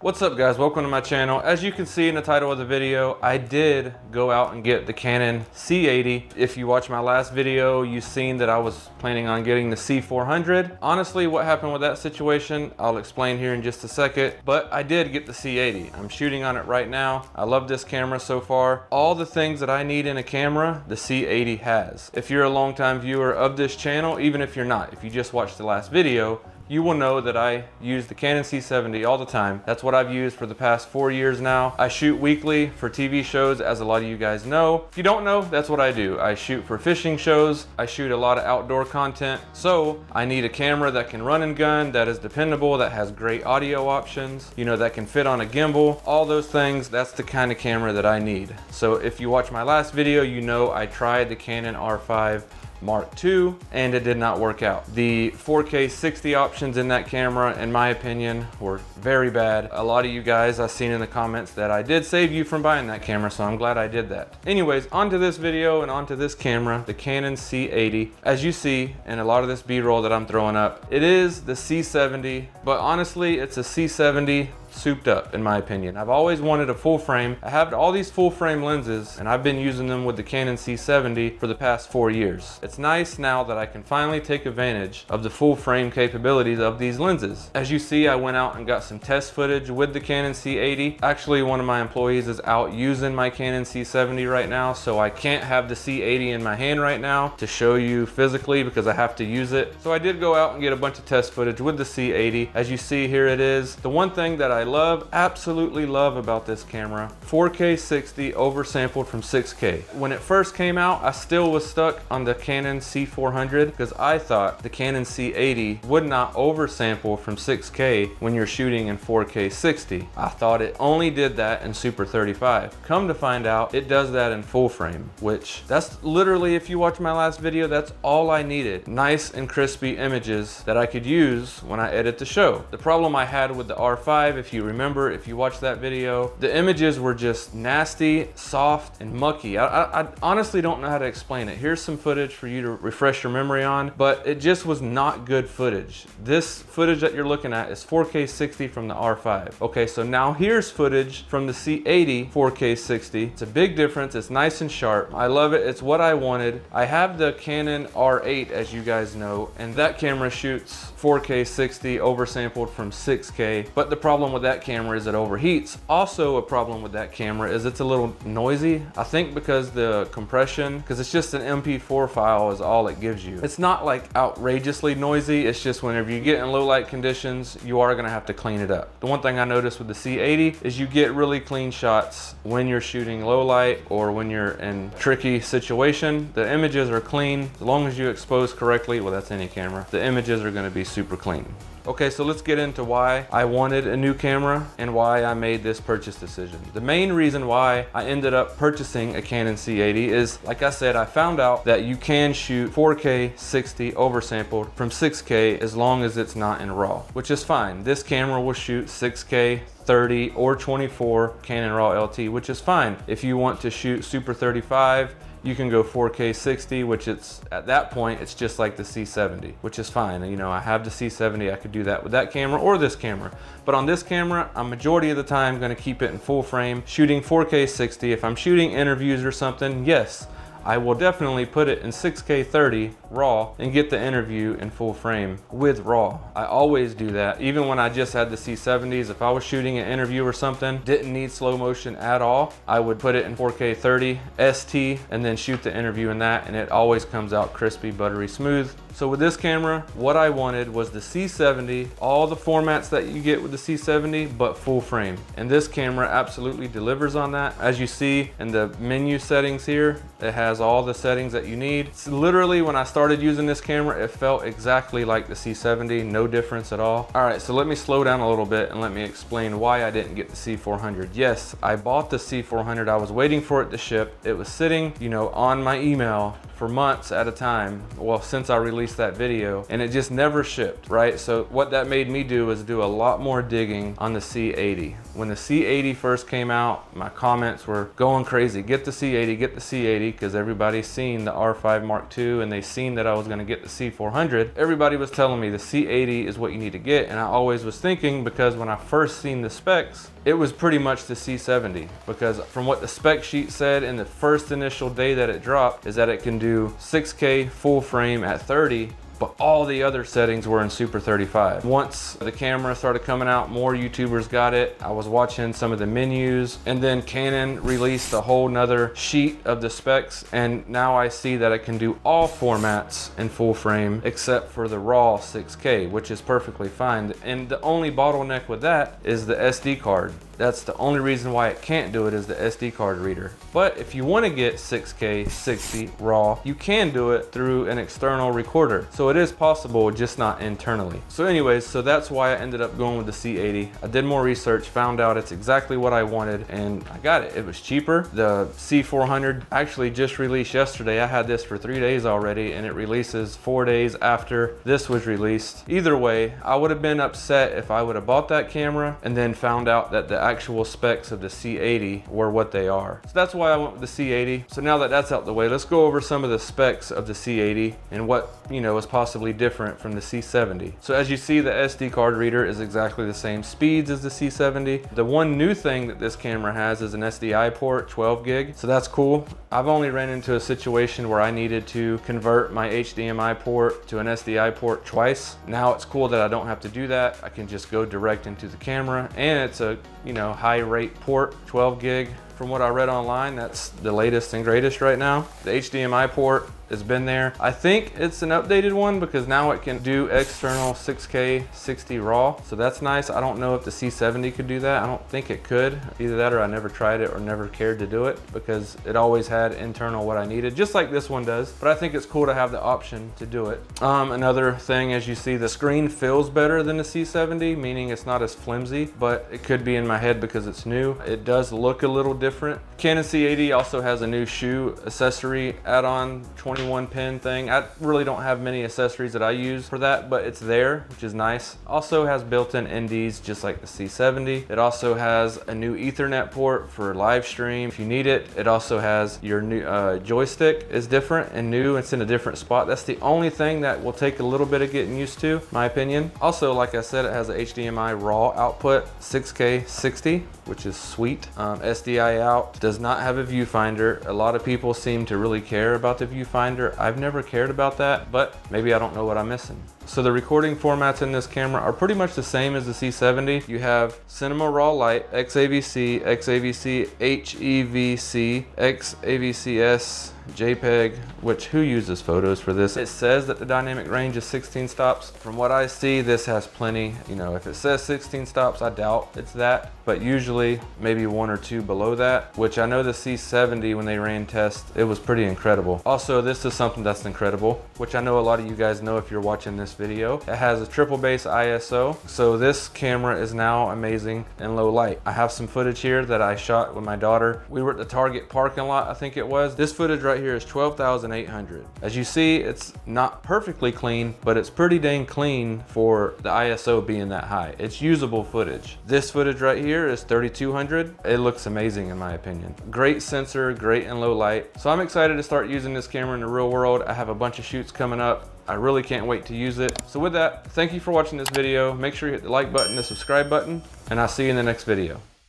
What's up guys, welcome to my channel. As you can see in the title of the video, I did go out and get the Canon C80. If you watched my last video, you've seen that I was planning on getting the C400. Honestly, what happened with that situation, I'll explain here in just a second, but I did get the C80. I'm shooting on it right now. I love this camera so far. All the things that I need in a camera, the C80 has. If you're a longtime viewer of this channel, even if you're not, if you just watched the last video, you will know that I use the Canon C70 all the time. That's what I've used for the past 4 years now. I shoot weekly for TV shows, as a lot of you guys know. If you don't know, that's what I do. I shoot for fishing shows. I shoot a lot of outdoor content. So I need a camera that can run and gun, that is dependable, that has great audio options, you know, that can fit on a gimbal. All those things, that's the kind of camera that I need. So if you watch my last video, you know I tried the Canon R5 Mark II and it did not work out. The 4K 60 options in that camera, in my opinion, were very bad. A lot of you guys I've seen in the comments that I did save you from buying that camera, so I'm glad I did that. Anyways, onto this video and onto this camera, the Canon C80. As you see in a lot of this B-roll that I'm throwing up, it is the C70, but honestly, it's a C70 souped up, in my opinion. I've always wanted a full frame. I have all these full frame lenses and I've been using them with the Canon C70 for the past 4 years. It's nice now that I can finally take advantage of the full frame capabilities of these lenses. As you see, I went out and got some test footage with the Canon C80. Actually, one of my employees is out using my Canon C70 right now, so I can't have the C80 in my hand right now to show you physically because I have to use it. So I did go out and get a bunch of test footage with the C80. As you see, here it is. The one thing that I absolutely love about this camera, 4K 60 oversampled from 6K. When it first came out, I still was stuck on the Canon C400 because I thought the Canon C80 would not oversample from 6K when you're shooting in 4K 60. I thought it only did that in Super 35. Come to find out, it does that in full frame, which that's literally, if you watch my last video, that's all I needed. Nice and crispy images that I could use when I edit the show. The problem I had with the R5, if you remember, if you watched that video, the images were just nasty, soft, and mucky. I honestly don't know how to explain it. Here's some footage for you to refresh your memory on, but it just was not good footage. This footage that you're looking at is 4K 60 from the R5. Okay, so now here's footage from the C80 4K 60. It's a big difference. It's nice and sharp. I love it. It's what I wanted. I have the Canon R8, as you guys know, and that camera shoots 4K 60 oversampled from 6K, but the problem with that camera is it overheats. Also, a problem with that camera is it's a little noisy. I think because the compression, because it's just an MP4 file is all it gives you. It's not like outrageously noisy. It's just whenever you get in low light conditions, you are gonna have to clean it up. The one thing I noticed with the C80 is you get really clean shots when you're shooting low light or when you're in tricky situation. The images are clean. As long as you expose correctly, well, that's any camera, the images are gonna be super clean. Okay, so let's get into why I wanted a new camera and why I made this purchase decision. The main reason why I ended up purchasing a Canon C80 is, like I said, I found out that you can shoot 4K 60 oversampled from 6K as long as it's not in RAW, which is fine. This camera will shoot 6K 30 or 24 Canon RAW LT, which is fine. If you want to shoot Super 35, you can go 4K 60, which it's, at that point, it's just like the C70, which is fine. You know, I have the C70, I could do that with that camera or this camera. But on this camera, I'm majority of the time gonna keep it in full frame, shooting 4K 60. If I'm shooting interviews or something, yes, I will definitely put it in 6K 30 RAW and get the interview in full frame with RAW. I always do that. Even when I just had the C70s, if I was shooting an interview or something, didn't need slow motion at all, I would put it in 4K 30 ST and then shoot the interview in that, and it always comes out crispy, buttery smooth. So with this camera, what I wanted was the C70, all the formats that you get with the C70, but full frame. And this camera absolutely delivers on that. As you see in the menu settings here, it has all the settings that you need. It's literally, when I started using this camera, it felt exactly like the C70, no difference at all. All right, so let me slow down a little bit and let me explain why I didn't get the C400. Yes, I bought the C400. I was waiting for it to ship. It was sitting, you know, on my email for months at a time, well, since I released that video, and it just never shipped, right? So what that made me do was do a lot more digging on the C80. When the C80 first came out, my comments were going crazy. Get the C80, because everybody's seen the R5 Mark II and they've seen seen that I was gonna get the C400, everybody was telling me the C80 is what you need to get. And I always was thinking, because when I first seen the specs, it was pretty much the C70, because from what the spec sheet said in the first initial day that it dropped is that it can do 6K full frame at 30, but all the other settings were in Super 35. Once the camera started coming out, more YouTubers got it. I was watching some of the menus, and then Canon released a whole nother sheet of the specs, and now I see that it can do all formats in full frame except for the raw 6K, which is perfectly fine. And the only bottleneck with that is the SD card. That's the only reason why it can't do it, is the SD card reader. But if you want to get 6K 60 raw, you can do it through an external recorder. So it is possible, just not internally. So anyways, so that's why I ended up going with the C80. I did more research, found out it's exactly what I wanted, and I got it. It was cheaper. The C400 actually just released yesterday. I had this for 3 days already, and it releases 4 days after this was released. Either way, I would have been upset if I would have bought that camera and then found out that the actual specs of the C80 were what they are. So that's why I went with the C80. So now that that's out the way, let's go over some of the specs of the C80 and what, you know, is possibly different from the C70. So as you see, the SD card reader is exactly the same speeds as the C70. The one new thing that this camera has is an SDI port, 12 gig. So that's cool. I've only ran into a situation where I needed to convert my HDMI port to an SDI port twice. Now it's cool that I don't have to do that. I can just go direct into the camera, and it's a, you know, high rate port, 12 gig. From what I read online, that's the latest and greatest right now. The HDMI port has been there. I think it's an updated one because now it can do external 6K 60 raw. So that's nice. I don't know if the C70 could do that. I don't think it could. Either that or I never tried it or never cared to do it, because it always had internal what I needed, just like this one does. But I think it's cool to have the option to do it. Another thing, as you see, the screen feels better than the C70, meaning it's not as flimsy, but it could be in my head because it's new. It does look a little different. Canon C80 also has a new shoe accessory add-on, 21 pin thing. I really don't have many accessories that I use for that, but it's there, which is nice. Also has built-in NDs just like the C70. It also has a new Ethernet port for live stream if you need it. It also has your new joystick is different and new. It's in a different spot. That's the only thing that will take a little bit of getting used to, my opinion. Also, like I said, it has a HDMI raw output, 6K 60, which is sweet. SDI out, does not have a viewfinder. A lot of people seem to really care about the viewfinder. I've never cared about that, but maybe I don't know what I'm missing. So the recording formats in this camera are pretty much the same as the C70. You have Cinema Raw Light, XAVC, XAVC, HEVC, XAVCS, JPEG, which who uses photos for this? It says that the dynamic range is 16 stops. From what I see, this has plenty. You know, if it says 16 stops, I doubt it's that, but usually maybe 1 or 2 below that, which I know the C70, when they ran tests, it was pretty incredible. Also, this is something that's incredible, which I know a lot of you guys know if you're watching this video. It has a triple base ISO, so this camera is now amazing in low light. I have some footage here that I shot with my daughter. We were at the Target parking lot, I think it was. This footage right here is 12,800. As you see, it's not perfectly clean, but it's pretty dang clean for the ISO being that high. It's usable footage. This footage right here is 3,200. It looks amazing in my opinion. Great sensor, great in low light. So I'm excited to start using this camera in the real world. I have a bunch of shoots coming up. I really can't wait to use it. So with that, thank you for watching this video. Make sure you hit the like button, the subscribe button, and I'll see you in the next video.